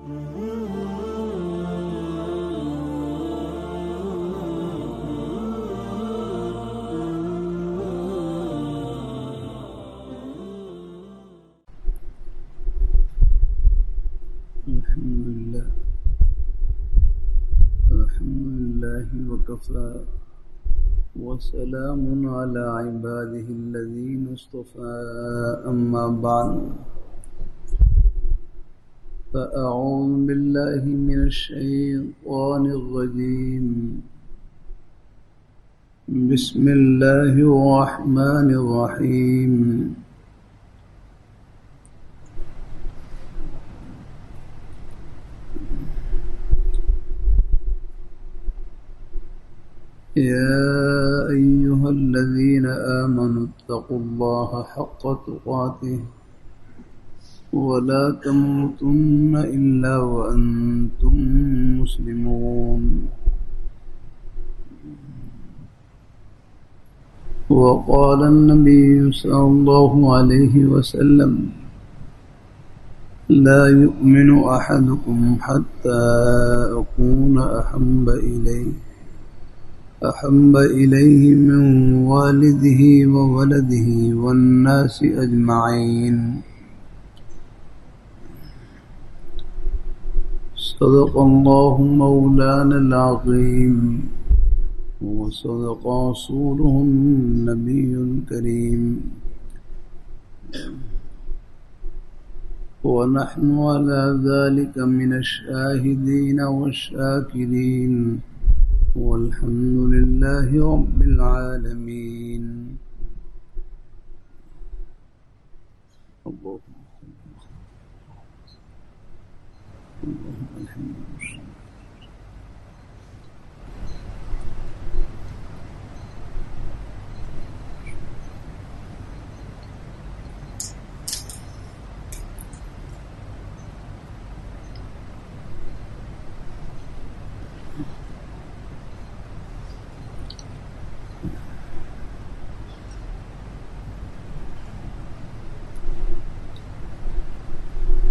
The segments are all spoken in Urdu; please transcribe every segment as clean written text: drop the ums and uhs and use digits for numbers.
الحمد لله وكفى وسلام على عباده الذين اصطفى أما بعد فأعوذ بالله من الشيطان الرجيم بسم الله الرحمن الرحيم يا أيها الذين آمنوا اتقوا الله حق تقاته ولا تموتن إلا وأنتم مسلمون وقال النبي صلى الله عليه وسلم لا يؤمن أحدكم حتى أكون أحب إليه من والده وولده والناس أجمعين صدق الله مولانا العظيم وصدق رسوله النبي الكريم ونحن على ذلك من الشاهدين والشاكرين والحمد لله رب العالمين اللهم الحمد لله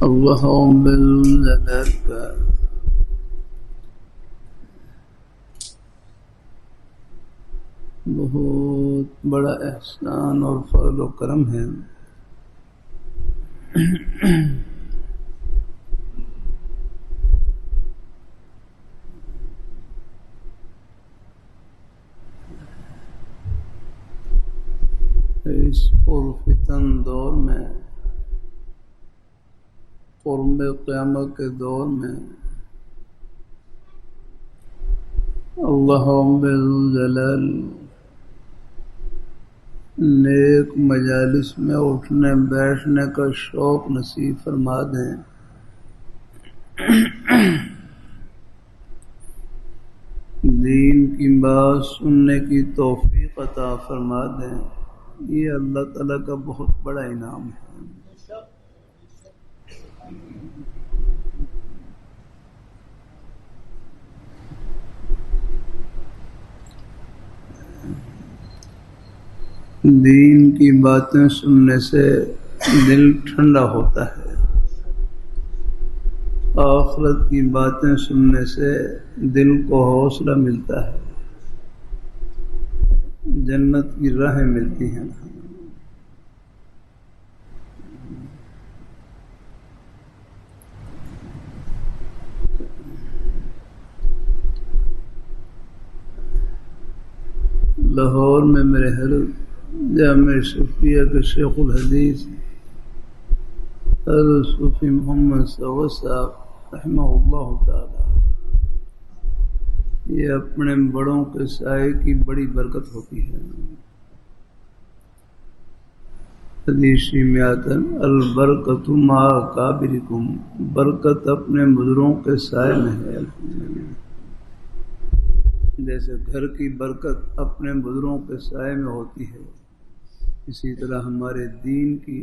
اللہ رب الجلال کا بہت بڑا احسان اور فضل و کرم ہے اس پرفتن دور میں قرب قیامت کے دور میں اللہ رب الجلال نیک مجالس میں اٹھنے بیٹھنے کا شوق نصیب فرما دیں دین کی بات سننے کی توفیق عطا فرما دیں یہ اللہ تعالیٰ کا بہت بڑا انعام ہے دین کی باتیں سننے سے دل ٹھنڈا ہوتا ہے آخرت کی باتیں سننے سے دل کو حوصلہ ملتا ہے جنت کی راہیں ملتی ہیں لاہور میں میرے حضرت جامع صوفیہ کے شیخ الحدیث حضرت صوفی محمد سعود صاحب رحمہ اللہ تعالی یہ اپنے بڑوں کے سائے کی بڑی برکت ہوتی ہے حدیثی میں آتا ہے البرکت مع اکابرکم برکت اپنے بزرگوں کے سائے میں ہے جیسے گھر کی برکت اپنے بزرگوں کے سائے میں ہوتی ہے اسی طرح ہمارے دین کی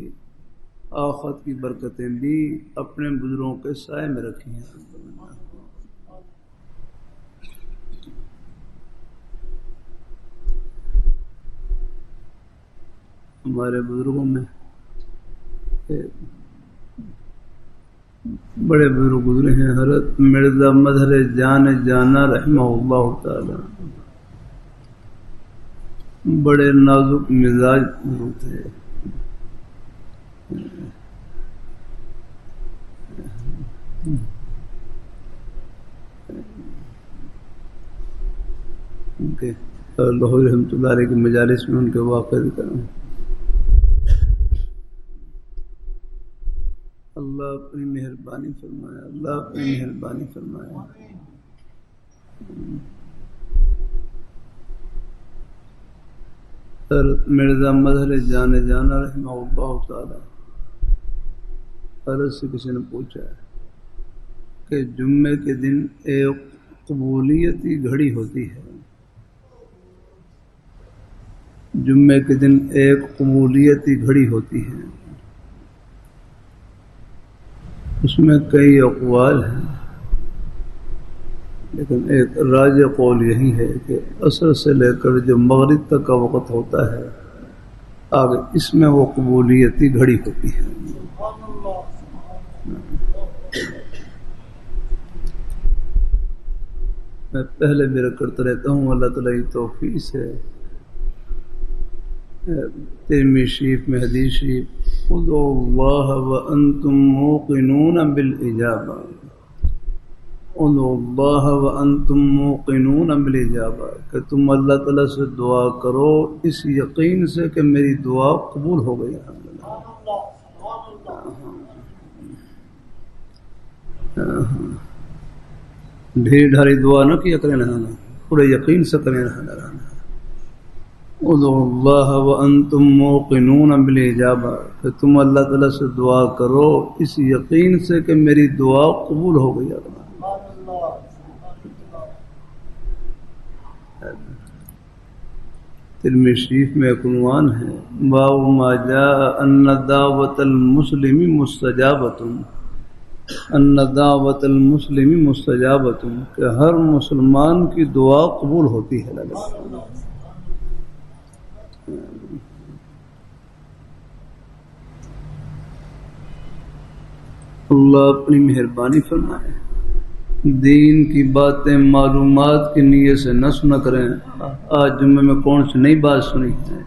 آخرت کی برکتیں بھی اپنے بزرگوں کے سائے میں رکھی ہیں ہمارے بزرگوں میں بڑے بزرگ گزرے ہیں، حضرت مرزا مظہر جان جانا رحمہ اللہ تعالی، بڑے نازک مزاج تھے. لاہور رحمۃ اللہ علیہ کی مجالس میں ان کے واقعے ذکر ہیں. اللہ اپنی مہربانی فرمائے، اللہ اپنی مہربانی فرمائے. حضرت مرزا مظہر جان جانا رحمہ اللہ تعالی، حضرت سے کسی نے پوچھا کہ جمعے کے دن ایک قبولیت کی گھڑی ہوتی ہے، جمعے کے دن ایک قبولیت کی گھڑی ہوتی ہے، اس میں کئی اقوال ہیں، لیکن ایک راجح قول یہی ہے کہ عصر سے لے کر جو مغرب تک کا وقت ہوتا ہے آگے اس میں وہ قبولیت کی گھڑی ہوتی ہے. میں پہلے میرا کرتا رہتا ہوں، اللہ تعالیٰ کی توفیق سے ترمذی شریف میں حدیث شریف ادعوا اللہ وانتم موقنون بالاجابہ، ادعوا اللہ وانتم موقنون بالاجابہ، کہ تم اللہ تعالیٰ سے دعا کرو اس یقین سے کہ میری دعا قبول ہو گئی. ڈھیر ڈھاری دعا نہ کیا کریں، نہ پورے یقین سے کریں. ادعوا اللہ وانتم موقنون بالاجابہ، کہ تم اللہ تعالیٰ سے دعا کرو اس یقین سے کہ میری دعا قبول ہو گئی. ترمذی شریف میں ایک عنوان ہے باب ما جاء ان دعوت المسلم مستجابۃ، ان دعوت المسلم مستجابۃ، کہ ہر مسلمان کی دعا قبول ہوتی ہے. اللہ اپنی مہربانی فرمائے. دین کی باتیں معلومات کی نیت سے نہ سنا کریں. آج جمعے میں کون سی نئی بات سنی ہے؟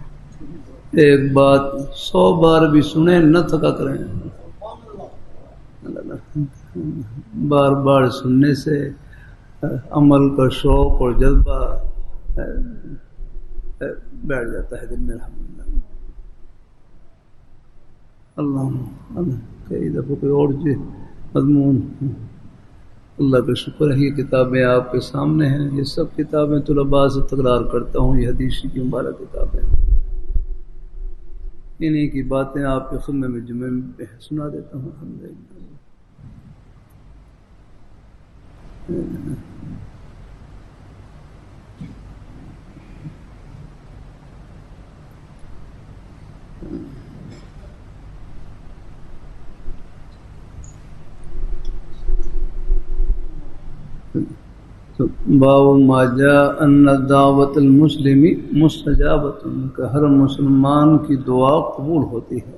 ایک بات 100 بار بھی سنیں نہ تھکا کریں. بار بار سننے سے عمل کا شوق اور جذبہ بیٹھ جاتا ہے دل میں. اللہ کئی دفعہ کوئی اور مضمون. اللہ کا شکر ہے یہ کتابیں آپ کے سامنے ہیں. یہ سب کتابیں طلباء سے تکرار کرتا ہوں، یہ حدیث کی مبارک کتابیں، انہیں کی باتیں آپ کے خدمت میں جمعے میں سنا دیتا ہوں. باب ما جاء ان دعوت المسلم مستجابۃ، کہ ہر مسلمان کی دعا قبول ہوتی ہے.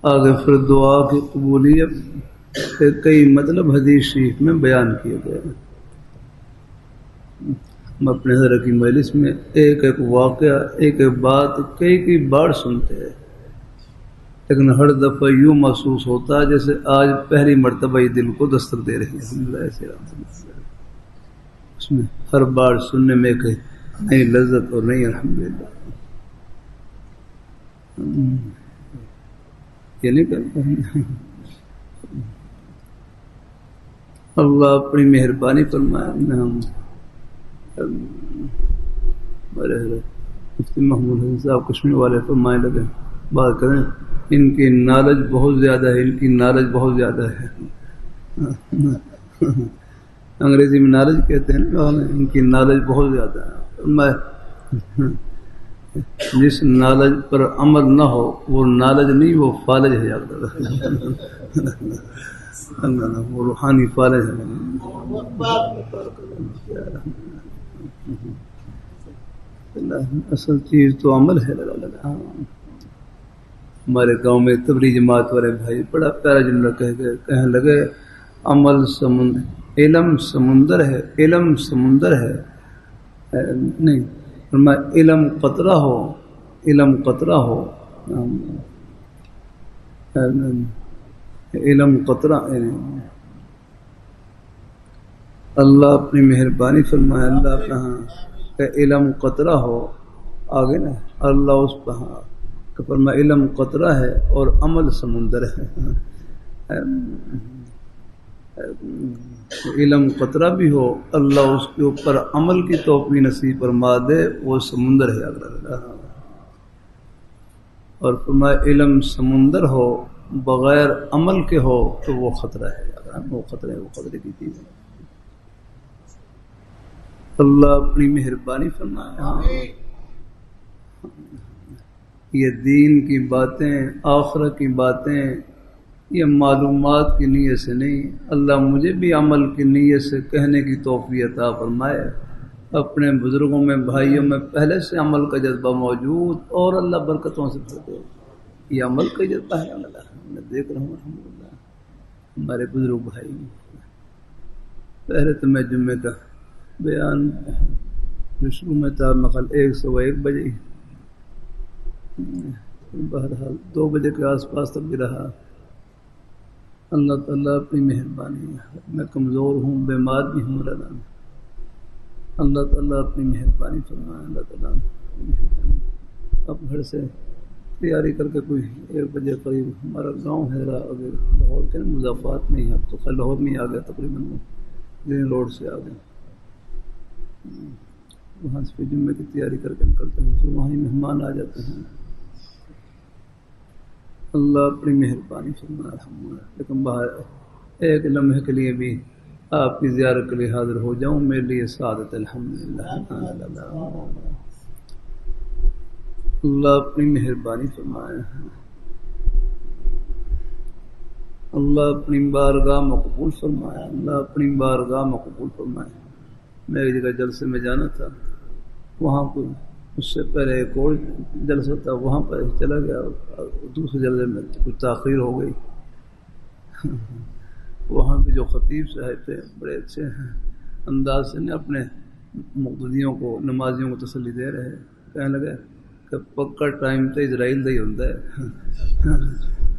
آگے پھر دعا کی قبولیت کے کئی مطلب حدیث شریف میں بیان کیے گئے. ہم اپنے حضرت کی مجلس میں ایک ایک واقعہ، ایک ایک بات کئی بار سنتے ہیں، لیکن ہر دفعہ یوں محسوس ہوتا ہے جیسے آج پہلی مرتبہ یہ دل کو دستک دے رہی ہے. اس میں ہر بار سننے میں ایک نئی لذت اور نئی الحمدللہ. یہ نہیں کرتا. اللہ اپنی مہربانی فرمائے. مفتی محمود حسین صاحب کشمیر والے فرمائے لگے بات کریں، ان کی نالج بہت زیادہ ہے، ان کی نالج بہت زیادہ ہے. انگریزی میں نالج کہتے ہیں نا، ان کی نالج بہت زیادہ ہے. میں جس نالج پر عمل نہ ہو وہ نالج نہیں، وہ فالج ہے. یاد وہ روحانی فالج ہے. اصل چیز تو عمل ہے. ہمارے گاؤں میں تبلیغ جماعت والے بھائی بڑا پیارا جملہ کہنے لگے، عمل سمندر، علم سمندر ہے، علم سمندر ہے، نہیں فرمایا علم قطرہ ہو، علم قطرہ ہو، علم قطرہ، اللہ اپنی مہربانی فرمائے، اللہ کہاں کہ علم قطرہ ہو، آگے نا اللہ اس کہاں کہ فرمایا علم قطرہ ہے اور عمل سمندر ہے، علم قطرہ بھی ہو، اللہ اس کے اوپر عمل کی توفیق نصیب فرما دے، وہ سمندر ہے اللہ، اور فرمایا علم سمندر ہو بغیر عمل کے ہو تو وہ خطرہ ہے، وہ خطرہ ہے، وہ خطرے کی چیز ہے۔ اللہ اپنی مہربانی فرمائے، یہ دین کی باتیں، آخرت کی باتیں، یہ معلومات کی نیت سے نہیں، اللہ مجھے بھی عمل کی نیت سے کہنے کی توفیق عطا فرمائے۔ اپنے بزرگوں میں، بھائیوں میں پہلے سے عمل کا جذبہ موجود، اور اللہ برکتوں سے بھر دے، یہ عمل کا جذبہ ہے۔ اللہ میں دیکھ رہا ہوں الحمدللہ ہمارے بزرگ بھائی، پہلے تو میں جمعے کا بیان شروع میں تھا مقل 101 بجے، بہرحال 2 بجے کے آس پاس تک بھی رہا۔ اللہ تعالیٰ اپنی مہربانی، میں کمزور ہوں، بیمار بھی ہوں، اللہ تعالیٰ اپنی مہربانی فرمائے، اللہ تعالیٰ اپنی مہربانی۔ اب گھر سے تیاری کر کے کوئی 1 بجے قریب ہمارا گاؤں ہے لاہور کے مضافات میں ہی، اب تو لاہور میں ہی آ گیا، تقریباً گرین روڈ سے آ گیا، وہاں سے پھر جمعے کی تیاری کر کے نکلتے ہیں، پھر وہاں ہی مہمان آ جاتے ہیں۔ اللہ اپنی مہربانی فرمائے، لیکن باہر ایک لمحے کے لیے بھی آپ کی زیارت کے لیے حاضر ہو جاؤں، میرے لیے سعادت الحمدللہ۔ اللہ اپنی مہربانی فرمائے، اللہ اپنی بارگاہ مقبول فرمائے، اللہ اپنی بارگاہ مقبول فرمائے۔ میں ایک جگہ جلسے میں جانا تھا، وہاں کوئی اس سے پہلے ایک اور جلسہ تھا، وہاں پر چلا گیا، دوسرے جلسے میں کچھ تاخیر ہو گئی۔ وہاں کے جو خطیب صاحب تھے بڑے اچھے انداز سے اپنے مقتدیوں کو، نمازیوں کو تسلی دے رہے، کہنے لگے کہ پکا ٹائم تو اسرائیل دا ہی ہوندا ہے،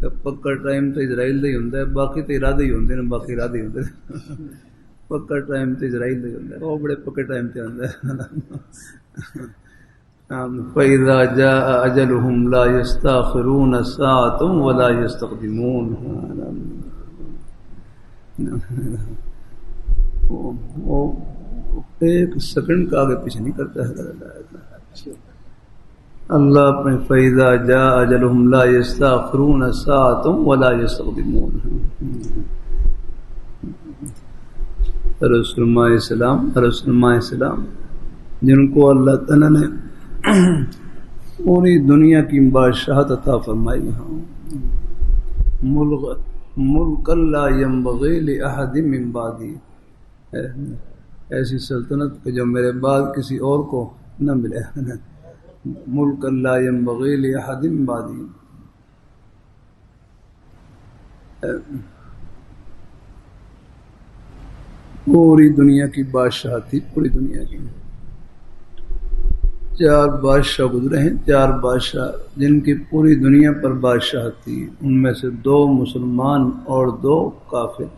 کہ پکا ٹائم تو اسرائیل دا ہی ہوندا ہے، باقی تو ارادے ہی ہوندے نے، باقی ارادے ہی ہوندے نے، پکا ٹائم تو اسرائیل دا ہی ہوندا ہے، وہ بڑے پکے ٹائم تے ہوندا ہے۔ فَإِذَا جَاءَ أَجَلُهُمْ لَا يَسْتَأْخِرُونَ سَاعَةً وَلَا يَسْتَقْدِمُونَ۔ وہ ایک سیکنڈ کا آگے پیچھے نہیں کرتا ہے اللہ اپنے، فَإِذَا جَاءَ أَجَلُهُمْ لَا يَسْتَأْخِرُونَ سَاعَةً وَلَا يَسْتَقْدِمُونَ۔ رسول السلام جن کو اللہ تعالیٰ نے پوری دنیا کی بادشاہت عطا فرمائی، ملک لا ينبغي لأحد من بعدی، ایسی سلطنت کہ جو میرے بعد کسی اور کو نہ ملے، ملک لا ينبغي لأحد من بعدی۔ پوری دنیا کی بادشاہت تھی، پوری دنیا کی 4 بادشاہ گزرے ہیں، 4 بادشاہ جن کی پوری دنیا پر بادشاہت تھی، ان میں سے 2 مسلمان اور 2 کافر،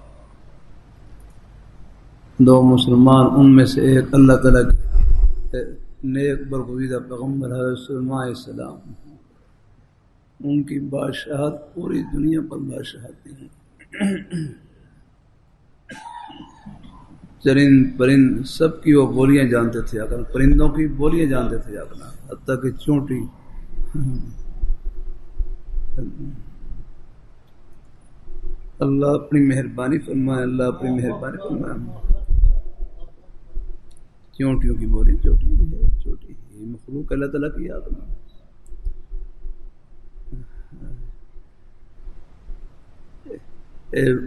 2 مسلمان، ان میں سے ایک اللہ تعالیٰ کے نیک برگزیدہ پیغمبر حضرت سلیمان علیہ السلام، ان کی بادشاہت پوری دنیا پر بادشاہت تھی۔ چرند پرند سب کی وہ بولیاں جانتے تھے، اگر پرندوں کی بولیاں جانتے تھے، اگر حتیٰ کہ چونٹی۔ اللہ اپنی مہربانی فرمائے، اللہ اپنی مہربانی فرمائے۔ چونٹیوں کی بولی، چوٹی یہ مخلوق اللہ تعالیٰ کی یاد میں۔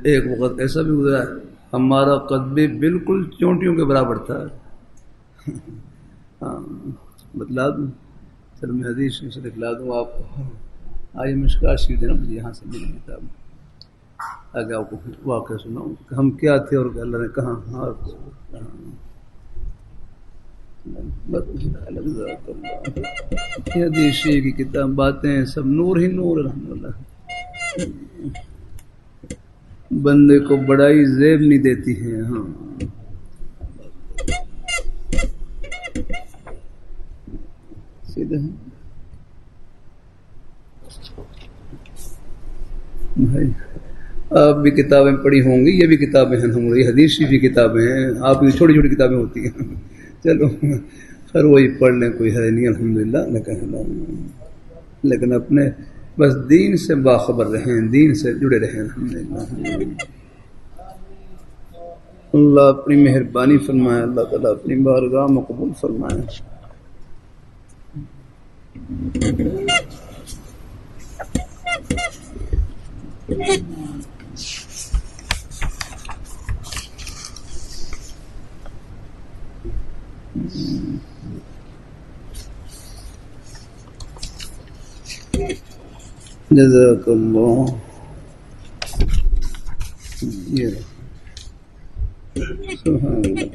ایک وقت ایسا بھی گزرا ہے ہمارا قد بھی بالکل چونٹیوں کے برابر تھا۔ بتلا دوں، چل میں حدیث سے دکھلا دوں آپ کو۔ آج مشکات شریف ہے نا، مجھے یہاں سے ملی کتاب، آگے آپ کو واقعہ سناؤں کہ ہم کیا تھے اور اللہ نے کہاں حدیث شریف کی کتاب باتیں سب نور ہی نور، الحمدللہ بندے کو بڑائی زیب نہیں دیتی ہے. ہاں سیدھا بھائی آپ بھی کتابیں پڑھی ہوں گی، یہ بھی کتابیں ہیں ہماری حدیث شریف کی کتابیں ہیں، آپ کی چھوٹی چھوٹی کتابیں ہوتی ہیں. چلو خیر وہی پڑھ لیں، کوئی ہے نہیں الحمدللہ. لیکن اپنے بس دین سے باخبر رہیں، دین سے جڑے رہیں الحمدللہ. اللہ اپنی مہربانی فرمائے، اللہ تعالیٰ اپنی بارگاہ میں قبول فرمائے. جزاک اللہ. سبحان اللہ.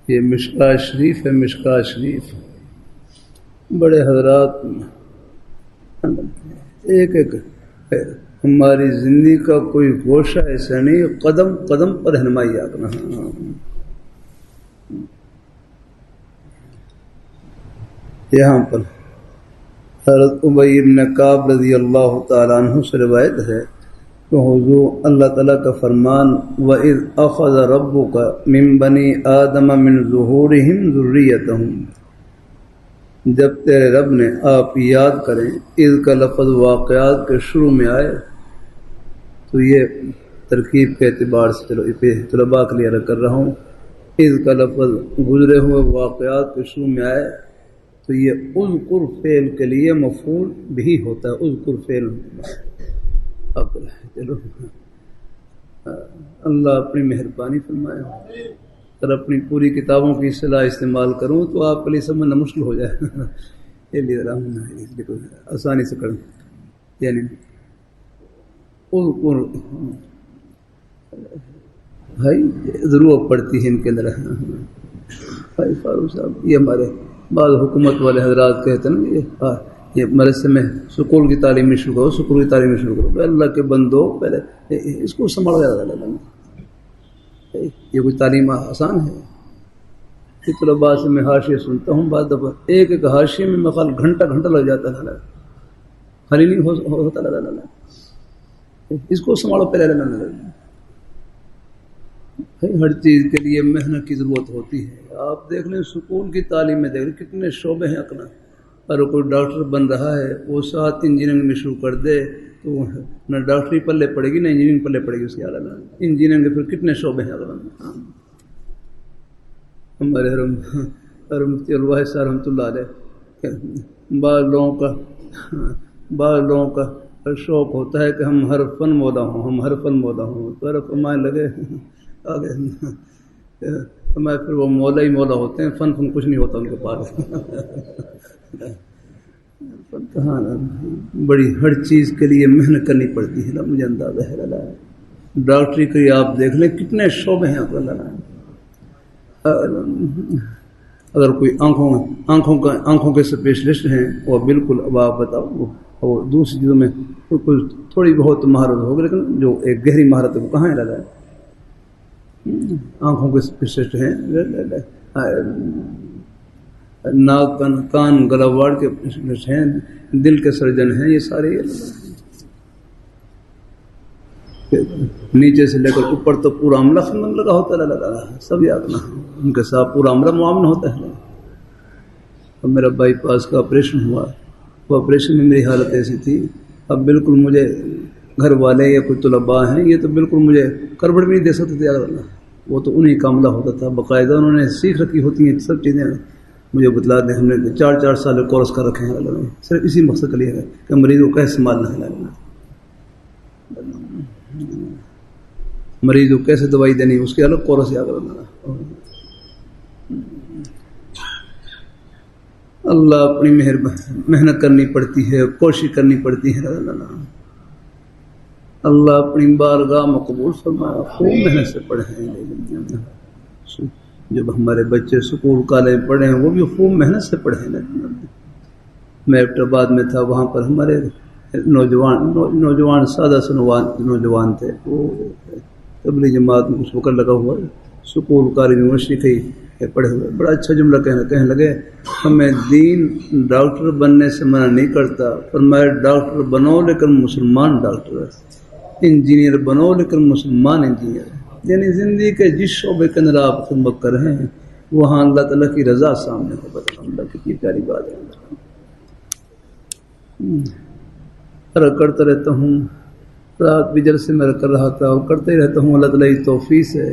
یہ مشکات شریف ہے، مشکات شریف بڑے حضرات ایک ایک ہماری زندگی کا کوئی گوشہ ایسا نہیں، قدم قدم پر رہنمائی آنا. یہاں پر حضرت ابی بن کعب رضی اللہ تعالیٰ عنہ سے روایت ہے کہ حضور اللہ تعالیٰ کا فرمان وَإِذْ أَخَذَ رَبُّكَ مِن بَنِي آدَمَ مِن ظُهُورِهِمْ ذُرِّيَّتَهُمْ، جب تیرے رب نے، آپ یاد کریں اذ کا لفظ واقعات کے شروع میں آئے تو یہ ترکیب کے اعتبار سے طلباء کے لیے عرض کر رہا ہوں. اذ کا لفظ گزرے ہوئے واقعات کے شروع میں آئے تو یہ اذکر فعل کے لیے مفعول بھی ہوتا ہے. اذکر فعل چلو اللہ اپنی مہربانی فرمائے. اگر اپنی پوری کتابوں کی اصطلاح استعمال کروں تو آپ کے لیے سمجھنا مشکل ہو جائے. یہ لیے آسانی سے کروں، یعنی اذکر بھائی ضرورت پڑتی ہے ان کے اندر. بھائی فاروق صاحب یہ ہمارے بعض حکومت والے حضرات کہتے ہیں نا یہ مدرسے میں سکول کی تعلیم شروع کرو، سکول کی تعلیم شروع کرو. اللہ کے بندو پہلے اس کو سنبھال گیا. یہ کوئی تعلیم آسان ہے؟ کہ طلباء سے میں حاشیہ سنتا ہوں، بعض دفعہ ایک ایک حاشیے میں مقال گھنٹہ گھنٹہ لگ جاتا ہے، خالی نہیں ہوتا. اس کو سنبھالو پہلے. ہر چیز کے لیے محنت کی ضرورت ہوتی ہے. آپ دیکھ لیں سکول کی تعلیم میں دیکھ لیں کتنے شعبے ہیں اپنا. اگر کوئی ڈاکٹر بن رہا ہے وہ ساتھ انجینئرنگ میں شروع کر دے تو نہ ڈاکٹری پلے پڑے گی نہ انجینئرنگ پلے پڑے گی اس کی حالت. انجینئرنگ کے پھر کتنے شعبے ہیں. ہمارے مفتی الواحد صاحب رحمۃ اللہ علیہ بعض لوگوں کا شوق ہوتا ہے کہ ہم ہر فن مولا ہوں، ہم ہر فن مولا ہوں. تو فرمائے لگے آگے میں پھر وہ مولا ہی مولا ہوتے ہیں، فن کچھ نہیں ہوتا ان کے پاس. بڑی ہر چیز کے لیے محنت کرنی پڑتی ہے. مجھے اندازہ ہے ڈاکٹری کے آپ دیکھ لیں کتنے شعبے ہیں. اگر کوئی آنکھوں کے اسپیشلسٹ ہیں وہ بالکل، اب آپ بتاؤ اور دوسری چیزوں میں کچھ تھوڑی بہت مہارت ہوگی، لیکن جو ایک گہری مہارت ہے وہ کہاں ہے؟ آنکھوں کے اسپیشلسٹ ہیں، ناک کان گلا واڑ کے اسپیشلسٹ ہیں، دل کے سرجن ہیں. یہ سارے نیچے سے لے کر اوپر تو پورا عملہ خدمت لگا ہوتا ہے. سب یاد نہ ان کے ساتھ پورا عملہ معاون ہوتا ہے. اب میرا بائی پاس کا آپریشن ہوا، وہ آپریشن میں میری حالت ایسی تھی، اب بالکل مجھے گھر والے یا کوئی طلباء ہیں یہ تو بالکل مجھے کروڑ بھی نہیں دے سکتے تھے. وہ تو انہیں کا عملہ ہوتا تھا، باقاعدہ انہوں نے سیکھ رکھی ہوتی ہیں سب چیزیں. مجھے بتلا دیں، ہم نے 4 سال کورس کر رکھے ہیں اللہ نے، صرف اسی مقصد کے لیے ہے کہ مریض کو کیسے سنبھالنا ہے، مریض کو کیسے دوائی دینی، اس کے الگ کورس یاد کرنا. اللہ اپنی محنت کرنی پڑتی ہے، کوشش کرنی پڑتی ہے، اللہ اپنی بارگاہ میں قبول فرمایا، خوب محنت سے پڑھے ہیں۔ جب ہمارے بچے سکول کالج پڑھے ہیں وہ بھی خوب محنت سے پڑھے ہیں۔ میں ایبٹ آباد میں تھا، وہاں پر ہمارے نوجوان سادہ سے نوجوان تھے، وہ تبلیغ جماعت میں کچھ وقت لگا ہوا، سکول کالج یونیورسٹی تھی پڑھے ہوئے، بڑا اچھا جملہ کہنے لگے، ہمیں دین ڈاکٹر بننے سے منع نہیں کرتا، فرمایا ڈاکٹر بنو لیکن مسلمان ڈاکٹر ہے، انجینئر بنو لیکن مسلمان انجینئر ہے۔ یعنی زندگی کے جس شعبے کے اندر آپ خدمت کر رہے ہیں وہاں اللہ تعالیٰ کی رضا سامنے ہو، اللہ کتنی پیاری بات ہے۔ کرتا رہتا ہوں، رات بھی جلسے میں کر رہا تھا اور کرتے ہی رہتا ہوں، اللہ تعالیٰ کی توفیق سے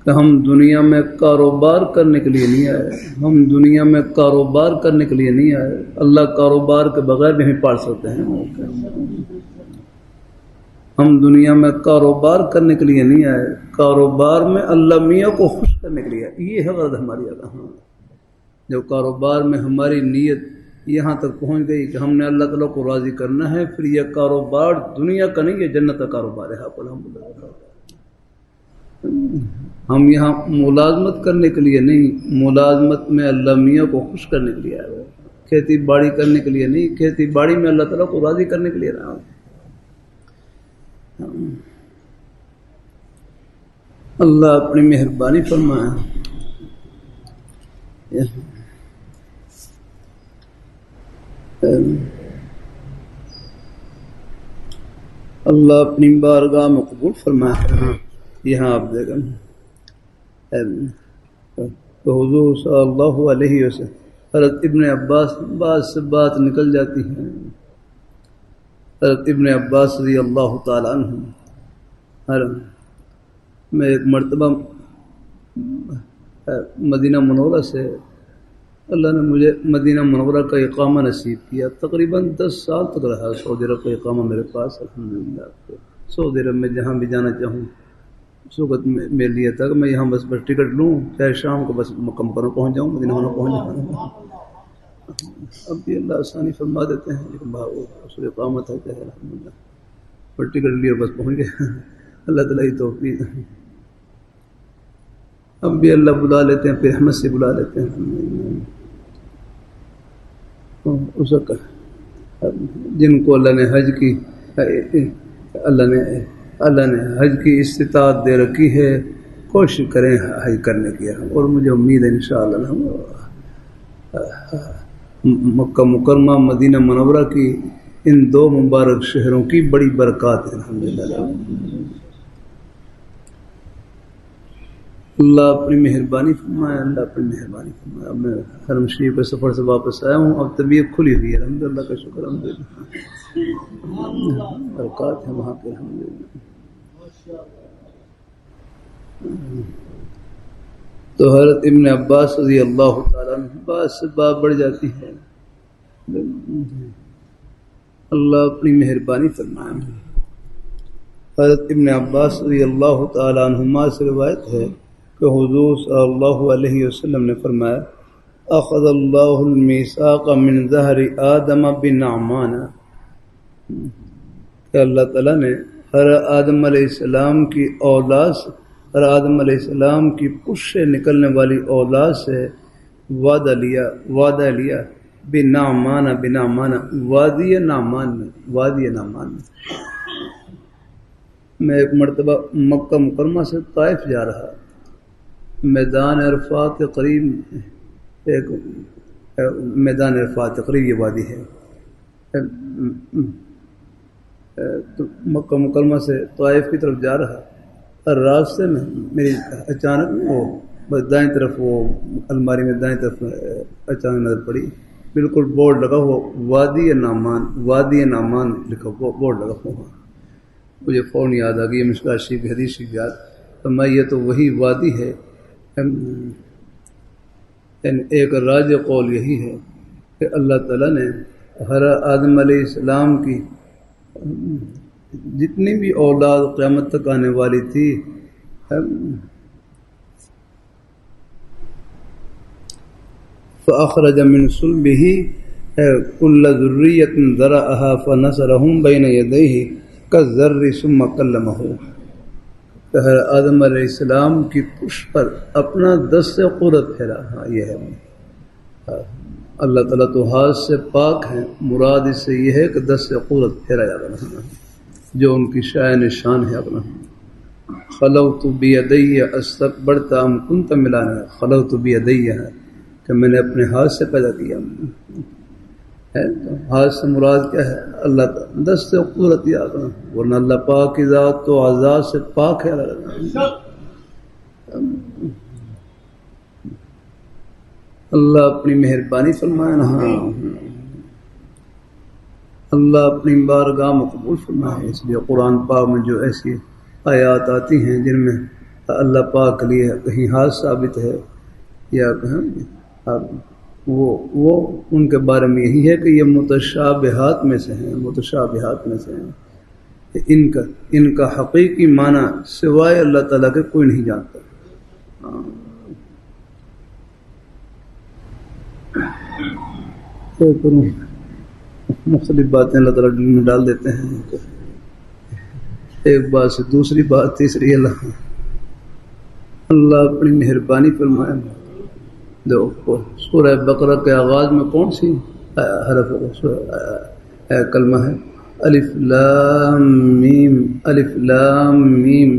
کہ ہم دنیا میں کاروبار کرنے کے لیے نہیں آئے، ہم دنیا میں کاروبار کرنے کے لیے نہیں آئے، اللہ کاروبار کے بغیر بھی ہمیں پال سکتے ہیں۔ ہم دنیا میں کاروبار کرنے کے لیے نہیں آئے، کاروبار میں اللہ میاں کو خوش کرنے کے لیے آئے، یہ ہے غرض ہماری۔ جب کاروبار میں ہماری نیت یہاں تک پہنچ گئی کہ ہم نے اللہ تعالیٰ کو راضی کرنا ہے، پھر یہ کاروبار دنیا کا نہیں، یہ جنت کا کاروبار ہے۔ الحمدللہ ہم یہاں ملازمت کرنے کے لیے نہیں، ملازمت میں اللہ میاں کو خوش کرنے کے لیے آئے ہوئے، کھیتی باڑی کرنے کے لیے نہیں، کھیتی باڑی میں اللہ تعالیٰ کو راضی کرنے کے لیے رہا۔ اللہ اپنی مہربانی فرمائے، اللہ اپنی بارگاہ میں قبول فرمائے۔ یہاں آپ دیکھیں تو حضور صلی اللہ علیہ وسلم، حضرت ابن عباس بعض سے بات نکل جاتی ہے، حضرت ابن عباس رضی اللہ تعالیٰ عنہ، میں ایک مرتبہ مدینہ منورہ سے اللہ نے مجھے مدینہ منورہ کا اقامہ نصیب کیا، تقریباً 10 سال تک رہا سعودی عرب کا اقامہ میرے پاس، الحمدللہ۔ سعودی عرب میں جہاں بھی جانا چاہوں اس وقت میں لیا تھا کہ میں یہاں بس ٹکٹ لوں، چاہے شام کو بس مکہ مکرمہ پہنچ جاؤں، مدینہ منورہ پہنچ جاؤں۔ اب بھی اللہ آسانی فرما دیتے ہیں، لیکن اس اقامت ہے کہ الحمدللہ پر ٹکٹ لیا بس پہنچ گیا، اللہ تعالیٰ کی توفیق۔ اب بھی اللہ بلا لیتے ہیں، پھر رحمت سے بلا لیتے ہیں۔ اس وقت جن کو اللہ نے حج کی، اللہ نے حج کی استطاعت دے رکھی ہے، کوشش کریں حج کرنے کی، اور مجھے امید ہے انشاءاللہ مکہ مکرمہ مدینہ منورہ کی ان 2 مبارک شہروں کی بڑی برکات ہے، الحمدللہ۔ اللہ اپنی مہربانی فرمائے، اللہ اپنی مہربانی فرمائے۔ اب میں حرم شریف کے سفر سے واپس آیا ہوں، اب طبیعت کھلی ہوئی ہے، الحمدللہ کا شکر، الحمدللہ برکات ہے وہاں پہ، الحمدللہ۔ تو حضرت ابن عباس رضی اللہ تعالیٰ عنہ بات سے بات بڑھ جاتی ہے، اللہ اپنی مہربانی فرمائے۔ حضرت ابن عباس رضی اللہ تعالیٰ عنہما سے روایت ہے کہ حضور صلی اللہ علیہ وسلم نے فرمایا، اخذ اللہ المیثاق من ظہر آدم بنعمان، کہ اللہ تعالیٰ نے ہر آدم علیہ السلام کی اولاد سے، ہر آدم علیہ السلام کی پشت سے نکلنے والی اولاد سے وعدہ لیا بنعمان، وادی نعمان میں، میں ایک مرتبہ مکہ مکرمہ سے طائف جا رہا، میدان عرفات کے قریب ایک میدان عرفات کے قریب یہ وادی ہے، تو مکہ مکرمہ سے طائف کی طرف جا رہا، اور راستے میں میری اچانک وہ دائیں طرف، وہ الماری میں دائیں طرف اچانک نظر پڑی، بالکل بورڈ لگا ہوا وادی نعمان لکھا بورڈ لگا ہوا، مجھے فوراً یاد آ گئی مشکوٰۃ شریف کی حدیث شریف یاد، فرمایا یہ تو وہی وادی ہے۔ ایک راج قول یہی ہے کہ اللہ تعالیٰ نے ہر آدم علیہ السلام کی جتنی بھی اولاد قیامت تک آنے والی تھی، فأخرج من صلبه كل ذرية ذرأها فنصرهم بين يديه كالذر ثم كلمه. آدم علیہ السلام کی پشت پر اپنا دست قدرت پھیرا. ہاں یہ ہے اللہ تعالیٰ تو ہاتھ سے پاک ہیں، مراد اس سے یہ ہے کہ دست قدرت پھیرا جا رہا ہے جو ان کی شائع نشان ہے اپنا. خلوت بیدی استکبرت ام کنت ملانا. خلوت بیدی ہے کہ میں نے اپنے ہاتھ سے پیدا کیا ہے. تو ہاتھ سے مراد کیا ہے؟ اللہ دست قدرت یاد ہے، ورنہ اللہ پاک کی ذات تو اعضاء سے پاک ہے. اللہ اپنی مہربانی فرمائے نا. اللہ اپنی بارگاہ میں قبول فرمائے. اس لیے قرآن پاک میں جو ایسی آیات آتی ہیں جن میں اللہ پاک کے لیے کہیں ہاتھ ثابت ہے یا وہ ان کے بارے میں یہی ہے کہ یہ متشابہات میں سے ہیں. متشابہات میں سے ہیں. ان کا حقیقی معنی سوائے اللہ تعالیٰ کے کوئی نہیں جانتا. تو مختلف باتیں اللہ تعالیٰ دل میں ڈال دیتے ہیں. ایک بات سے دوسری بات تیسری. اللہ اپنی مہربانی فرمائے. دیکھو سورہ بقرہ کے آغاز میں کون سی حرف کلمہ ہے؟ الف لام میم. الف لام میم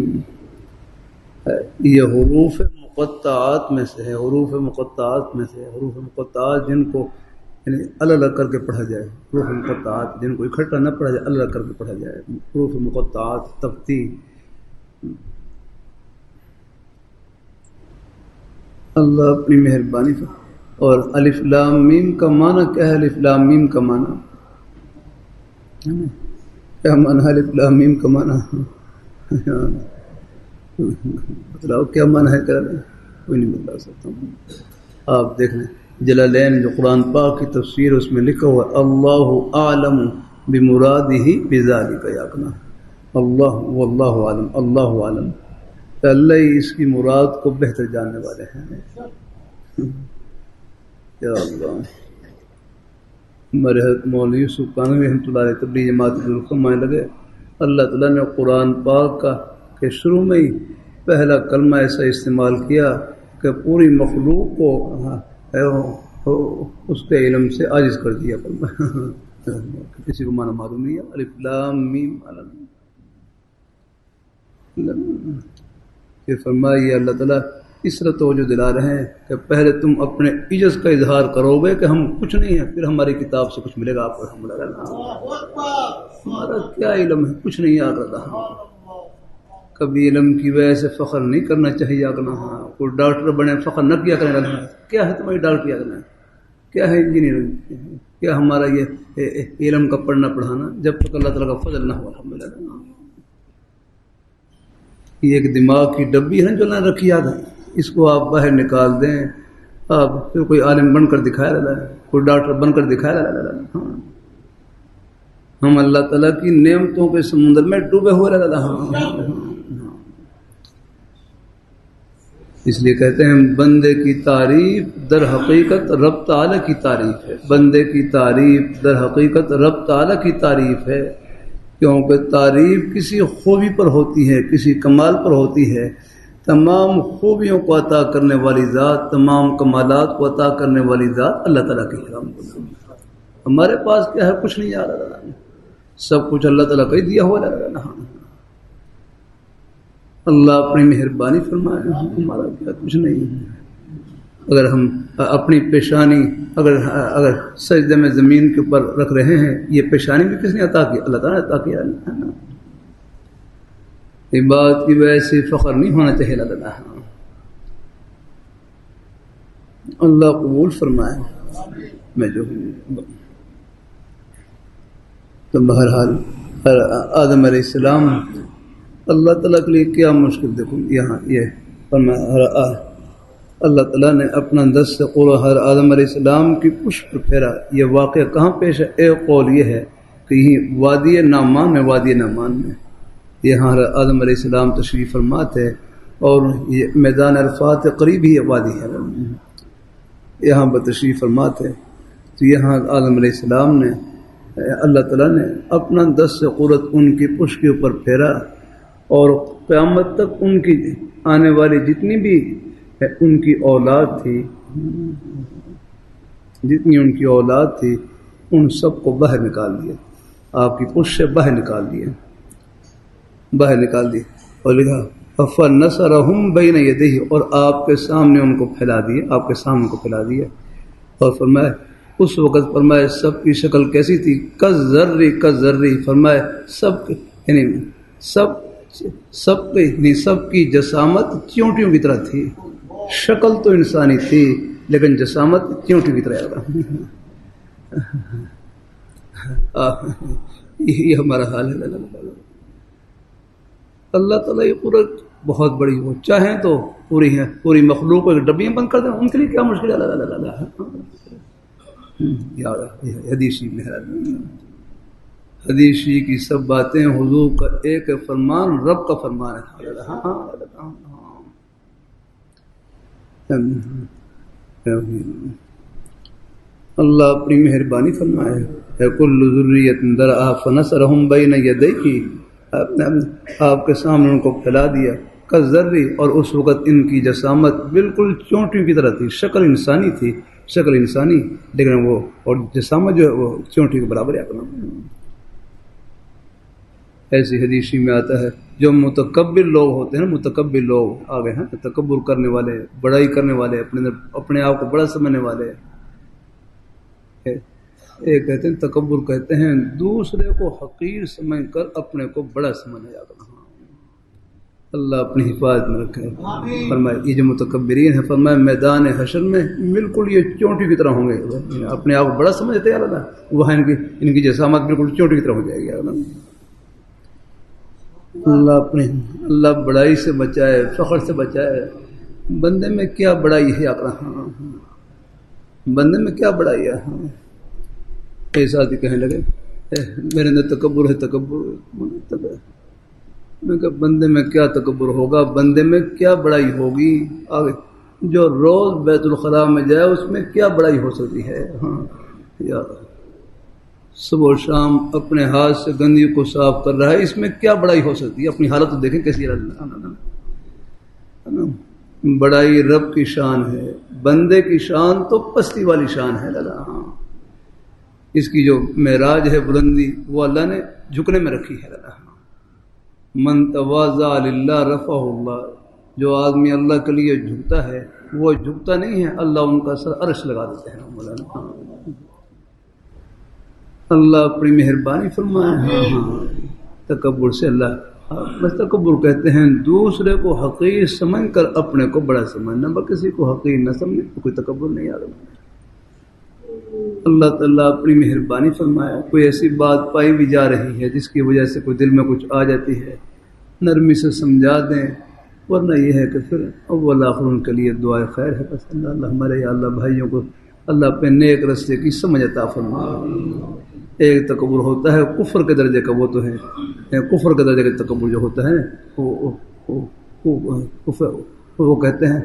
یہ حروف مقطعات میں سے ہے. حروف مقطعات میں سے. حروف مقطعات جن کو یعنی الگ الگ کر کے پڑھا جائے. حروف مقطعات جن کو اکٹھا نہ پڑھا جائے، الگ الگ کر کے پڑھا جائے. حروف مقطعات تقطیع. اللہ اپنی مہربانی پر. اور الف لام میم کا معنی کیا ہے؟ الف لام میم کا معنی کیا معنی ہے؟ الف لام میم کا معنی بتلاؤ کیا معنی ہے؟ کوئی نہیں بتا سکتا. آپ دیکھ لیں جلالین جو قرآن پاک کی تفسیر اس میں لکھا ہوا اللہ اعلم بمرادہ بذالک. یاقنا اللہ واللہ عالم. اللہ عالم کہ اللہ ہی اس کی مراد کو بہتر جاننے والے ہیں. یا اللہ. ہمارے حضرت مولوی یوسف قانوی رحمۃ اللہ علیہ تبلیغ جماعت فرمانے لگے اللہ تعالیٰ نے قرآن پاک کا کہ شروع میں ہی پہلا کلمہ ایسا استعمال کیا کہ پوری مخلوق کو اس کے علم سے عاجز کر دیا. کسی کو معنی معلوم نہیں ہے. الف لام میم کہ فرمائیے اللہ تعالیٰ اس طرح توجہ دلا رہے ہیں کہ پہلے تم اپنے عجز کا اظہار کرو گے کہ ہم کچھ نہیں ہیں، پھر ہماری کتاب سے کچھ ملے گا آپ کو. ہمارا کیا علم ہے؟ کچھ نہیں یاد رہا. کبھی علم کی وجہ سے فخر نہیں کرنا چاہیے. کوئی ڈاکٹر بنے فخر نہ کیا کریں. کیا ہے تمہاری ڈاکٹر کیا کرنا ہے؟ کیا ہے انجینئرنگ؟ کیا ہمارا یہ علم کا پڑھنا پڑھانا جب تک اللہ تعالیٰ کا فضل نہ ہو. الحمدللہ یہ ایک دماغ کی ڈبی ہے جو نہ رکھی یاد ہے، اس کو آپ باہر نکال دیں. آپ پھر کوئی عالم بن کر دکھایا رہا ہے، کوئی ڈاکٹر بن کر دکھایا رہا ہے. ہم اللہ تعالیٰ کی نعمتوں کے سمندر میں ڈوبے ہوئے رہتا. اس لیے کہتے ہیں بندے کی تعریف در حقیقت رب تعالیٰ کی تعریف ہے. بندے کی تعریف در حقیقت رب تعالیٰ کی تعریف ہے، کیونکہ تعریف کسی خوبی پر ہوتی ہے، کسی کمال پر ہوتی ہے. تمام خوبیوں کو عطا کرنے والی ذات، تمام کمالات کو عطا کرنے والی ذات اللہ تعالیٰ کی ہے. ہمارے پاس کیا ہے؟ کچھ نہیں آ رہا. سب کچھ اللہ تعالیٰ کا ہی دیا ہوا لگ رہا. اللہ اپنی مہربانی فرمائے. ہمارا کیا کچھ نہیں ہے. اگر ہم اپنی پیشانی اگر سجدے میں زمین کے اوپر رکھ رہے ہیں، یہ پیشانی بھی کس نے عطا کی؟ اللہ تعالیٰ نے عطا کیا. یہ بات کی وجہ سے فخر نہیں ہونا چاہیے. اللہ قبول فرمائے. میں جو تو بہرحال آدم علیہ السلام اللہ تعالیٰ کے لیے کیا مشکل. دیکھو یہاں یہ اللہ تعالیٰ نے اپنا دست ہر آدم علیہ السلام کی پشت پر پھیرا. یہ واقعہ کہاں پیش ہے؟ ایک قول یہ ہے کہ یہ وادی نعمان میں یہاں آدم علیہ السلام تشریف فرما تھے، اور یہ میدان عرفات کے قریب ہی یہ وادی ہے. یہاں بتشریف فرما تھے، تو یہاں آدم علیہ السلام نے اللہ تعالیٰ نے اپنا دست قرت ان کی پشت کے اوپر پھیرا، اور قیامت تک ان کی آنے والی جتنی بھی ان کی اولاد تھی، جتنی ان کی اولاد تھی، ان سب کو باہر نکال دیا، آپ کی پشت سے باہر نکال دیا، باہر نکال دی، اور لکھا فَنَصَرَهُمْ بَيْنَ يَدَيْهِ، اور آپ کے سامنے ان کو پھیلا دیا، آپ کے سامنے کو پھیلا دیا، اور فرمایا اس وقت فرمایا سب کی شکل کیسی تھی، کذری، فرمایا سب یعنی سب کی جسامت چیونٹیوں کی طرح تھی، شکل تو انسانی تھی لیکن جسامت چیونٹیوں کی طرح یہ ہمارا حال ہے۔ اللہ تعالیٰ یہ قدرت بہت بڑی ہو، چاہیں تو پوری ہے، پوری مخلوق کو ڈبیاں بند کر دیں، ان کے لیے کیا مشکل ہے؟ حدیثی کی سب باتیں حضور کا ایک فرمان، رب کا فرمان ہے۔ اللہ اپنی مہربانی فرمائے، کل ذریۃ درعا فنصرہم بین یدیہ، آپ کے سامنے ان کو پھیلا دیا، کذری، اور اس وقت ان کی جسامت بالکل چونٹیوں کی طرح تھی، شکل انسانی تھی، شکل انسانی، لیکن وہ اور جسامت جو ہے وہ چونٹی کے برابر ہے۔ ایسی حدیثی میں آتا ہے جو متکبر لوگ ہوتے ہیں، متکبر لوگ آگے ہیں، تکبر کرنے والے، بڑائی کرنے والے، اپنے آپ کو بڑا سمجھنے والے، ایک کہتے ہیں تکبر کہتے ہیں دوسرے کو حقیر سمجھ کر اپنے کو بڑا سمجھنا جاتا ہے۔ اللہ اپنی حفاظت میں رکھے۔ فرمائے یہ جو متکبرین ہیں، فرمائے میدان حشر میں بالکل یہ چونٹی کی طرح ہوں گے، اپنے آپ کو بڑا سمجھتے ہیں اللہ، وہاں ان کی جسامت بالکل چونٹی کی طرح ہو جائے گی۔ اللہ بڑائی سے بچائے، فخر سے بچائے۔ بندے میں کیا بڑائی ہے؟ بندے میں کیا بڑائی ہے؟ ایسا آدمی کہنے لگے میرے اندر تکبر ہے، تکبر، میں کہ بندے میں کیا تکبر ہوگا، بندے میں کیا بڑائی ہوگی؟ آگے جو روز بیت الخلاء میں جائے اس میں کیا بڑائی ہو سکتی ہے؟ یار صبح و شام اپنے ہاتھ سے گندگی کو صاف کر رہا ہے، اس میں کیا بڑائی ہو سکتی ہے؟ اپنی حالت تو دیکھیں کیسی ہے۔ بڑائی رب کی شان ہے، بندے کی شان تو پستی والی شان ہے۔ اس کی جو معراج ہے، بلندی، وہ اللہ نے جھکنے میں رکھی ہے۔ من تواضع للہ رفعہ اللہ، جو آدمی اللہ کے لیے جھکتا ہے وہ جھکتا نہیں ہے، اللہ ان کا سر عرش لگا دیتے ہیں۔ اللہ اپنی مہربانی فرمائے۔ تکبر سے اللہ بس تکبر کہتے ہیں دوسرے کو حقیر سمجھ کر اپنے کو بڑا سمجھنا، بس کسی کو حقیر نہ سمجھے تو کوئی تکبر نہیں آ رہا۔ اللہ تعالیٰ اپنی مہربانی فرمایا، کوئی ایسی بات پائی بھی جا رہی ہے جس کی وجہ سے کوئی دل میں کچھ آ جاتی ہے، نرمی سے سمجھا دیں، ورنہ یہ ہے کہ پھر اول آخر ان کے لیے دعائے خیر ہے۔ بس اللہ ہمارے یا اللہ بھائیوں کو اللہ اپنے نیک رستے کی سمجھ عطا فرمائے۔ ایک تکبر ہوتا ہے کفر کے درجے کا، وہ تو ہے کفر کے درجے کا تکبر جو ہوتا ہے وہ کہتے ہیں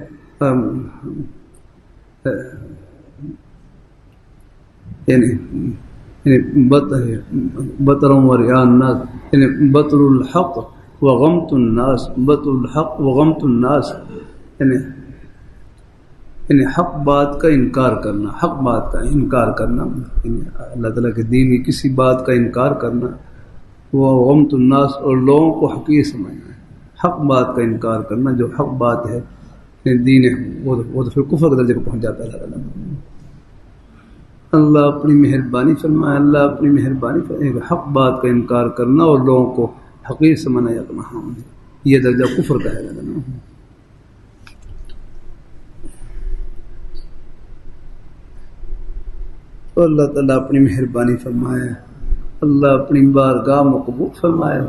بطر الناس، یعنی بطر الحق وغمت الناس، بطر الحق وغمت الناس، یعنی حق بات کا انکار کرنا، حق بات کا انکار کرنا، یعنی اللہ تعالیٰ کے دین کی کسی بات کا انکار کرنا، وہ غمت الناس، اور لوگوں کو حقیر سمجھنا، حق بات کا انکار کرنا، جو حق بات ہے دین ہے وہ تو پھر کفر کے درجے کو پہنچ جاتا ہے۔ اللہ اپنی مہربانی فرمائے، اللہ اپنی مہربانی فرمائے۔ حق بات کا انکار کرنا اور لوگوں کو حقیر سمجھنا یا یہ درجہ کفر کا ہے۔ تو اللہ تعالیٰ اپنی مہربانی فرمائے، اللہ اپنی بارگاہ میں قبول فرمائے،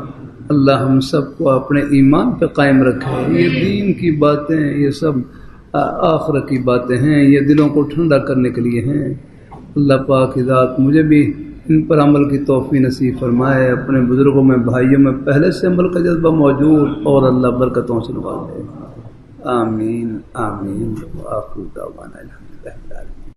اللہ ہم سب کو اپنے ایمان پہ قائم رکھے۔ یہ دین کی باتیں، یہ سب آخرت کی باتیں ہیں، یہ دلوں کو ٹھنڈا کرنے کے لیے ہیں۔ اللہ پاک کی ذات مجھے بھی ان پر عمل کی توفیق نصیب فرمائے، اپنے بزرگوں میں، بھائیوں میں پہلے سے عمل کا جذبہ موجود، اور اللہ برکتوں سے نوازے۔ آمین آمین۔ وآخر دعوانا الحمد للہ۔ رحمۃ اللہ۔